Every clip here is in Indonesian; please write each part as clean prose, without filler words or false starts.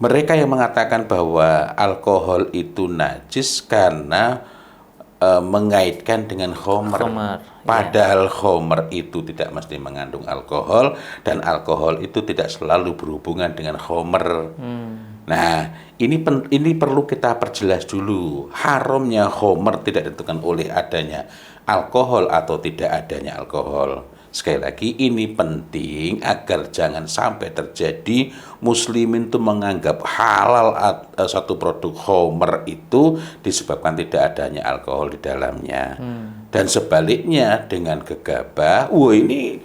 Mereka yang mengatakan bahwa alkohol itu najis karena mengaitkan dengan khomer. Padahal khomer itu tidak mesti mengandung alkohol dan alkohol itu tidak selalu berhubungan dengan khomer. Nah, ini perlu kita perjelas dulu. Haramnya khomer tidak ditentukan oleh adanya alkohol atau tidak adanya alkohol. Sekali lagi, ini penting agar jangan sampai terjadi muslimin itu menganggap halal satu produk khomer itu disebabkan tidak adanya alkohol di dalamnya. Dan sebaliknya dengan gegabah, wah ini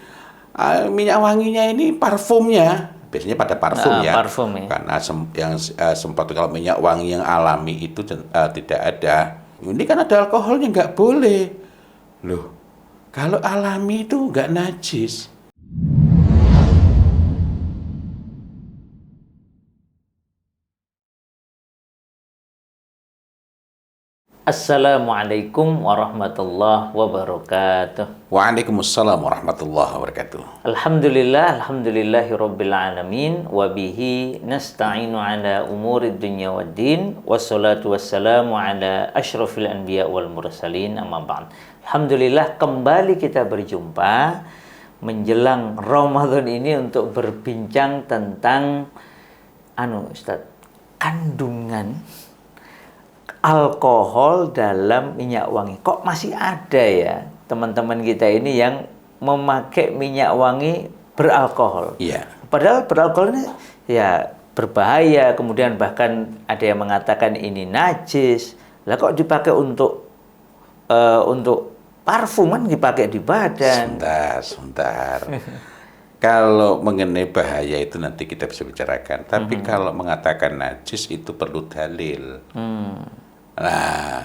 minyak wanginya ini parfumnya. Biasanya pada parfum ya. Parfum, ya. Karena sempat kalau minyak wangi yang alami itu tidak ada. Ini kan ada alkoholnya, nggak boleh. Loh, kalau alami itu nggak najis. Assalamualaikum warahmatullahi wabarakatuh. Waalaikumsalam warahmatullahi wabarakatuh. Alhamdulillahi rabbil alamin. Wabihi nasta'inu ala umuri dunya waddin. Wassalatu wassalamu ala ashrafil anbiya wal mursalin, amma ba'd. Alhamdulillah, kembali kita berjumpa menjelang Ramadan ini untuk berbincang tentang Ustaz, kandungan alkohol dalam minyak wangi. Kok masih ada ya teman-teman kita ini yang memakai minyak wangi beralkohol? Iya. Padahal beralkohol ini ya berbahaya. Kemudian bahkan ada yang mengatakan ini najis. Lah kok dipakai untuk parfum, kan dipakai di badan. Sebentar. Kalau mengenai bahaya itu nanti kita bisa bicarakan. Tapi kalau mengatakan najis itu perlu dalil. Nah,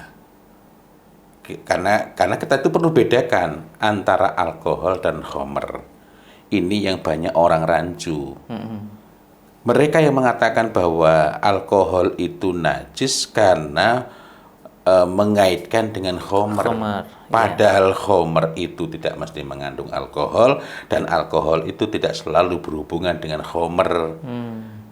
karena kita itu perlu bedakan antara alkohol dan khomer. Ini yang banyak orang rancu. Mereka yang mengatakan bahwa alkohol itu najis karena mengaitkan dengan khomer. Padahal khomer itu tidak mesti mengandung alkohol dan alkohol itu tidak selalu berhubungan dengan khomer.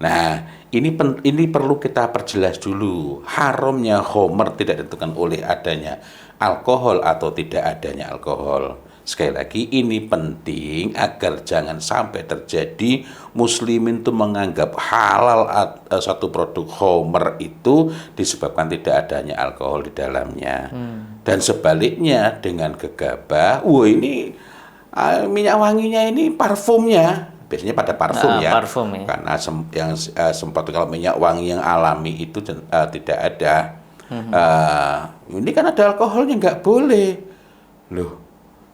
Nah, ini perlu kita perjelas dulu. Haramnya khomer tidak ditentukan oleh adanya alkohol atau tidak adanya alkohol. Sekali lagi, ini penting agar jangan sampai terjadi muslimin itu menganggap halal satu produk khomer itu disebabkan tidak adanya alkohol di dalamnya. Dan sebaliknya dengan gegabah, wah ini minyak wanginya ini parfumnya. Biasanya pada parfum ya. Parfum, ya. Karena sempat kalau minyak wangi yang alami itu tidak ada. Ini kan ada alkoholnya, nggak boleh. Loh,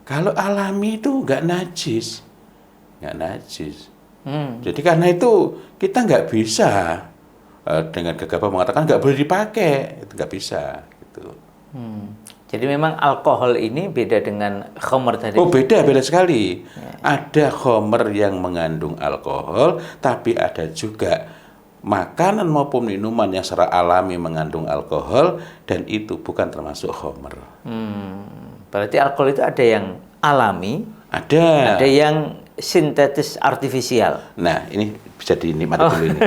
kalau alami itu nggak najis. Jadi karena itu kita nggak bisa dengan gegabah mengatakan nggak boleh dipakai. Itu nggak bisa. Gitu. Jadi memang alkohol ini beda dengan khomer tadi. Oh, beda sekali. Ya. Ada khomer yang mengandung alkohol, tapi ada juga makanan maupun minuman yang secara alami mengandung alkohol dan itu bukan termasuk khomer. Berarti alkohol itu ada yang alami, ada yang sintetis artifisial. Nah, ini bisa dinikmati dulu ini.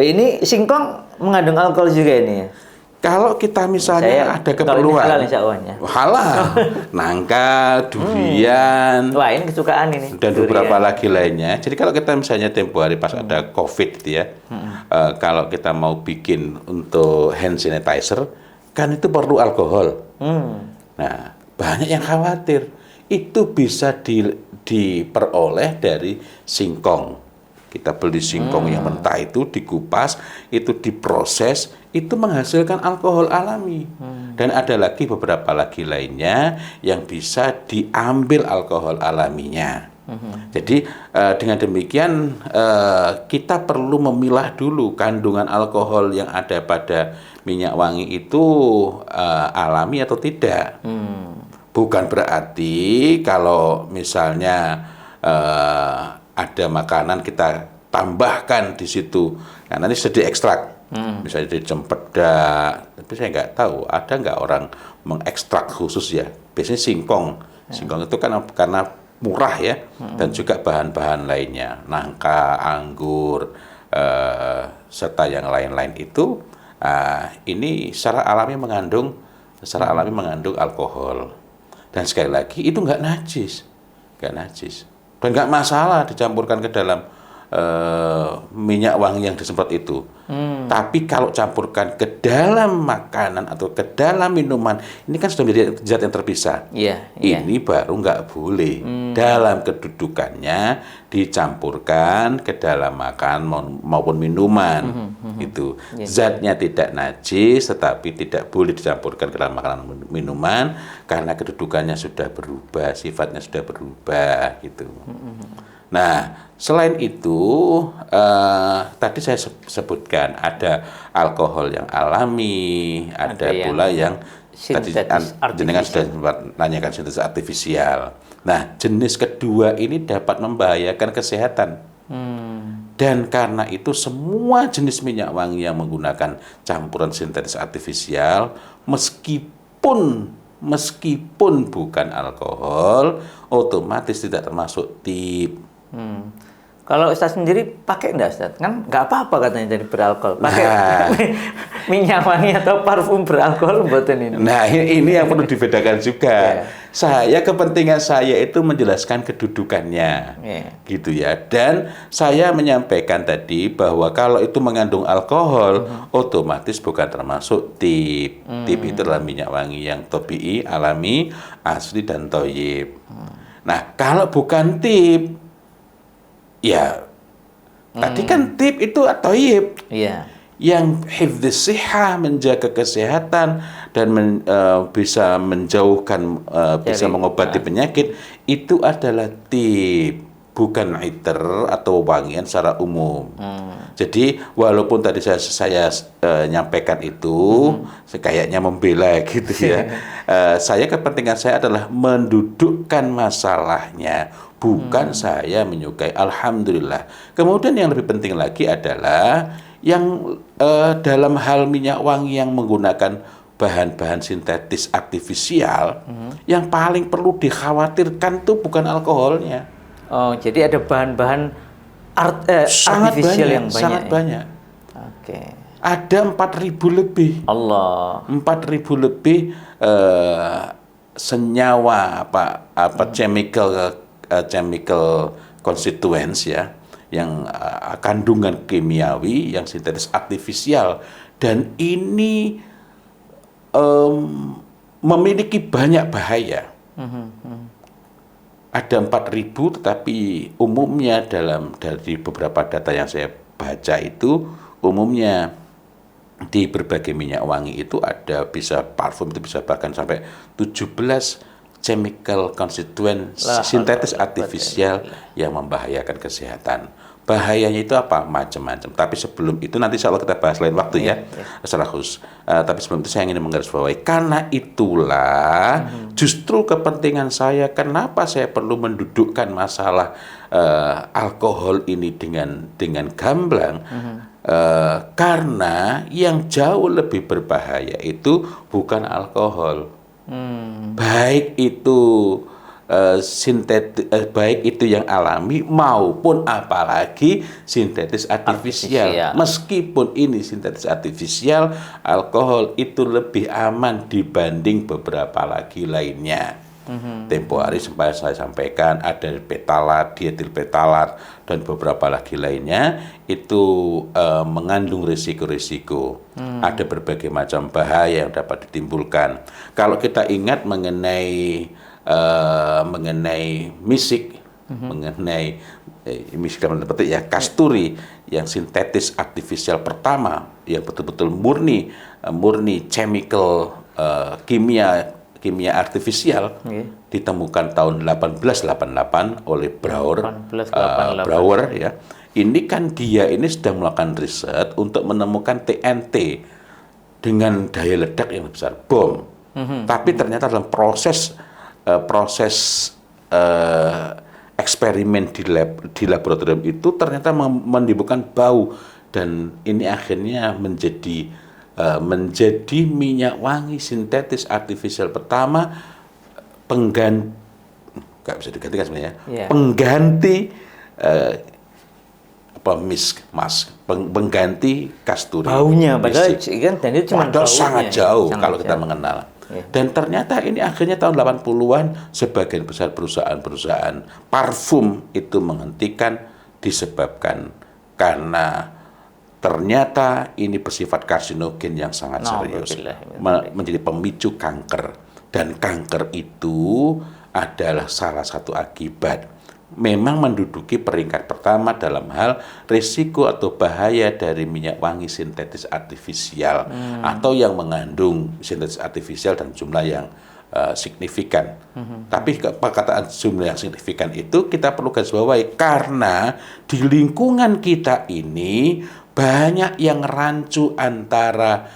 Ini singkong mengandung alkohol juga ini ya? Kalau kita misalnya ada keperluan halal, nangka, durian, wah ini kesukaan ini, dan beberapa lagi lainnya. Jadi kalau kita misalnya tempo hari pas ada COVID gitu ya, kalau kita mau bikin untuk hand sanitizer, kan itu perlu alkohol. Nah, banyak yang khawatir itu bisa diperoleh dari singkong. Kita beli singkong yang mentah itu dikupas, itu diproses, itu menghasilkan alkohol alami. Dan ada lagi beberapa lagi lainnya yang bisa diambil alkohol alaminya. Jadi dengan demikian kita perlu memilah dulu kandungan alkohol yang ada pada minyak wangi itu alami atau tidak. Bukan berarti kalau misalnya ada makanan kita tambahkan di situ, nah nanti sudah diekstrak, misalnya di cempedak, tapi saya nggak tahu ada nggak orang mengekstrak khusus ya. Biasanya singkong itu kan karena murah ya, dan juga bahan-bahan lainnya, nangka, anggur, serta yang lain-lain itu ini secara alami mengandung alkohol. Dan sekali lagi itu nggak najis, dan nggak masalah dicampurkan ke dalam minyak wangi yang disemprot itu. Tapi kalau campurkan ke dalam makanan atau ke dalam minuman, ini kan sudah menjadi zat yang terpisah. Ini baru nggak boleh. Dalam kedudukannya dicampurkan ke dalam makan maupun minuman. Itu zatnya tidak najis, tetapi tidak boleh dicampurkan ke dalam makanan minuman karena kedudukannya sudah berubah, sifatnya sudah berubah gitu. Nah, selain itu, tadi saya sebutkan ada alkohol yang alami, ada pula yang tadi jenengan sudah menanyakan sintetis artifisial. Nah, jenis kedua ini dapat membahayakan kesehatan. Dan karena itu semua jenis minyak wangi yang menggunakan campuran sintetis artifisial, meskipun bukan alkohol, otomatis tidak termasuk tip. Kalau Ustaz sendiri pakai enggak, Ustaz? Kan nggak apa-apa katanya jadi beralkohol. Pakai minyak wangi atau parfum beralkohol mboten ini. Nah, ini yang perlu dibedakan juga. Kepentingan saya itu menjelaskan kedudukannya. Gitu ya. Dan saya menyampaikan tadi bahwa kalau itu mengandung alkohol, otomatis bukan termasuk tip. Tip itu adalah minyak wangi yang tabii, alami, asli dan thayyib. Nah, kalau bukan tip, ya, tadi kan tip itu thayyib. Yang hifdz shihah, menjaga kesehatan dan bisa menjauhkan, bisa mengobati penyakit, itu adalah tip, bukan itter atau wangian secara umum. Jadi walaupun tadi saya nyampaikan itu, kayaknya membela gitu ya. Kepentingan saya adalah mendudukkan masalahnya, bukan saya menyukai. Alhamdulillah. Kemudian yang lebih penting lagi adalah yang dalam hal minyak wangi yang menggunakan bahan-bahan sintetis artifisial, yang paling perlu dikhawatirkan itu bukan alkoholnya. Oh, jadi ada bahan-bahan artifisial yang banyak. Sangat banyak. Ada 4.000 lebih. Allah. 4.000 lebih senyawa chemical constituents ya, yang kandungan kimiawi yang sintetis artifisial, dan ini memiliki banyak bahaya. Ada 4.000, tetapi umumnya dari beberapa data yang saya baca itu, umumnya di berbagai minyak wangi itu ada, bisa parfum itu bisa bahkan sampai 17 chemical constituent sintetis artifisial yang membahayakan kesehatan. Bahayanya itu apa? Macam-macam. Tapi sebelum itu nanti insya Allah kita bahas lain waktu ya, secara khusus. Tapi sebelum itu saya ingin menggarisbawahi, karena itulah justru kepentingan saya, kenapa saya perlu mendudukkan masalah alkohol ini dengan gamblang, karena yang jauh lebih berbahaya itu bukan alkohol. Baik itu baik itu yang alami maupun apalagi sintetis artifisial. Meskipun ini sintetis artifisial, alkohol itu lebih aman dibanding beberapa lagi lainnya. Tempo hari sempat saya sampaikan ada petalat, dietil petalat, dan beberapa lagi lainnya itu mengandung risiko-risiko. Ada berbagai macam bahaya yang dapat ditimbulkan. Kalau kita ingat mengenai misik, mengenai misik dalam petik ya, kasturi yang sintetis artifisial pertama, yang betul-betul murni chemical, kimia artifisial, ditemukan tahun 1888 oleh Brouwer ya. Ini kan dia ini sedang melakukan riset untuk menemukan TNT dengan daya ledak yang besar, bom. Tapi ternyata dalam proses eksperimen di laboratorium itu ternyata menimbulkan bau, dan ini akhirnya menjadi minyak wangi sintetis artifisial pertama, pengganti pengganti kasturi. Baunya, padahal misik. kan dan itu cuma Padahal baunya, sangat jauh sangat kalau kita jauh. mengenal. Ya. Dan ternyata ini akhirnya tahun 80-an sebagian besar perusahaan-perusahaan parfum itu menghentikan disebabkan karena ternyata ini bersifat karsinogen yang sangat serius, menjadi pemicu kanker. Dan kanker itu adalah salah satu akibat memang menduduki peringkat pertama dalam hal risiko atau bahaya dari minyak wangi sintetis artifisial atau yang mengandung sintetis artifisial dan jumlah yang signifikan. Tapi perkataan jumlah yang signifikan itu kita perlu garis bawahi karena di lingkungan kita ini banyak yang rancu antara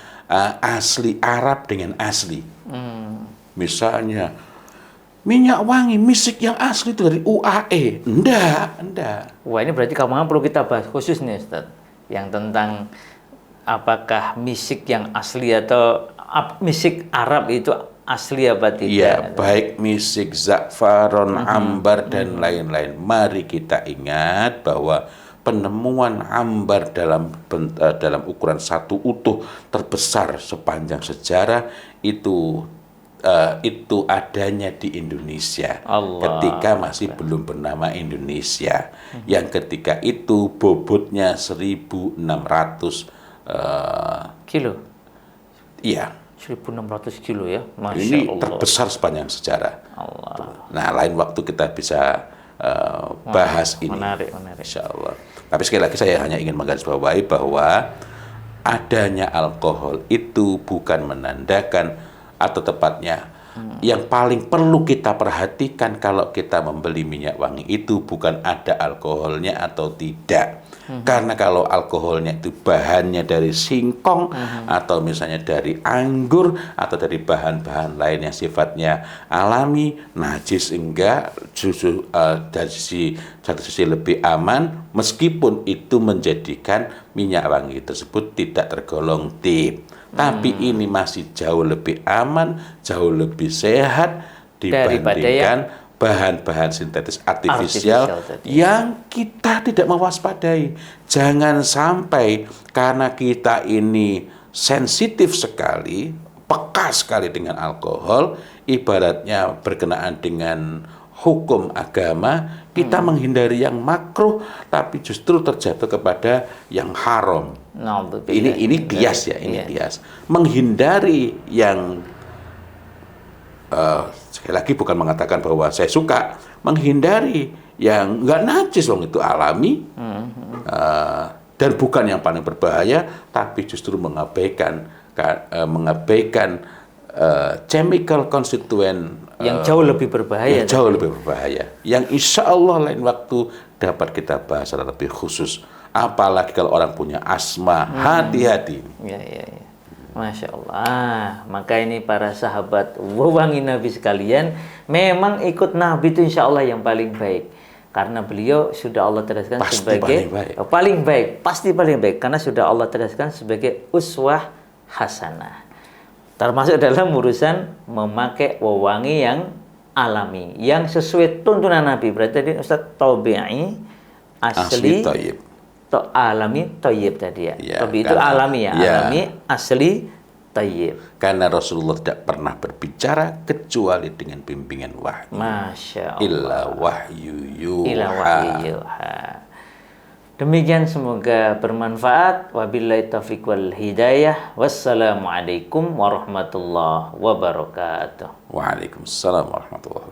asli Arab dengan asli. Misalnya minyak wangi misik yang asli itu dari UAE. Enggak. Wah, ini berarti kamu perlu kita bahas khusus nih, Ustaz. Yang tentang apakah misik yang asli atau misik Arab itu asli apa tidak. Iya, baik misik, za'faron, ambar, dan lain-lain. Mari kita ingat bahwa penemuan ambar dalam ukuran satu utuh terbesar sepanjang sejarah itu adanya di Indonesia ketika masih belum bernama Indonesia, yang ketika itu bobotnya 1.600 kilo. Iya, 1.600 kilo ya, Masya ini Allah. terbesar sepanjang sejarah. Allah. Nah, lain waktu kita bisa bahas ini. Menarik. Insya Allah. Tapi sekali lagi saya hanya ingin menggarisbawahi bahwa adanya alkohol itu bukan menandakan, atau tepatnya yang paling perlu kita perhatikan kalau kita membeli minyak wangi itu bukan ada alkoholnya atau tidak. Karena kalau alkoholnya itu bahannya dari singkong atau misalnya dari anggur atau dari bahan-bahan lain yang sifatnya alami, najis enggak, justru dari satu sisi lebih aman, meskipun itu menjadikan minyak wangi tersebut tidak tergolong tip. Tapi ini masih jauh lebih aman, jauh lebih sehat dibandingkan bahan-bahan sintetis artifisial yang kita tidak mewaspadai. Jangan sampai karena kita ini sensitif sekali, peka sekali dengan alkohol, ibaratnya berkenaan dengan hukum agama, kita menghindari yang makruh, tapi justru terjatuh kepada yang haram. Ini kias ya, ini kias. Menghindari yang sekali lagi bukan mengatakan bahwa saya suka, menghindari yang nggak najis, wong itu alami, dan bukan yang paling berbahaya, tapi justru mengabaikan chemical constituent yang jauh lebih berbahaya. Yang insya Allah lain waktu dapat kita bahas secara lebih khusus. Apalagi kalau orang punya asma, hati-hati. Ya. Masya Allah. Maka ini para sahabat wewangi Nabi sekalian, memang ikut Nabi itu insya Allah yang paling baik. Karena beliau sudah Allah tegaskan sebagai paling baik. Pasti paling baik. Karena sudah Allah tegaskan sebagai uswah hasanah. Termasuk dalam urusan memakai wewangi yang alami, yang sesuai tuntunan Nabi. Berarti tadi Ustaz tabi'i, asli thayyib. Alami thayyib tadi ya. Tabi itu alami ya, alami asli thayyib. Karena Rasulullah tidak pernah berbicara kecuali dengan bimbingan wahyu. Masya Allah. Illa wahyu yuha. Demikian, semoga bermanfaat. Wabillahi taufiq wal hidayah. Wassalamualaikum warahmatullahi wabarakatuh. Waalaikumsalam warahmatullahi wabarakatuh.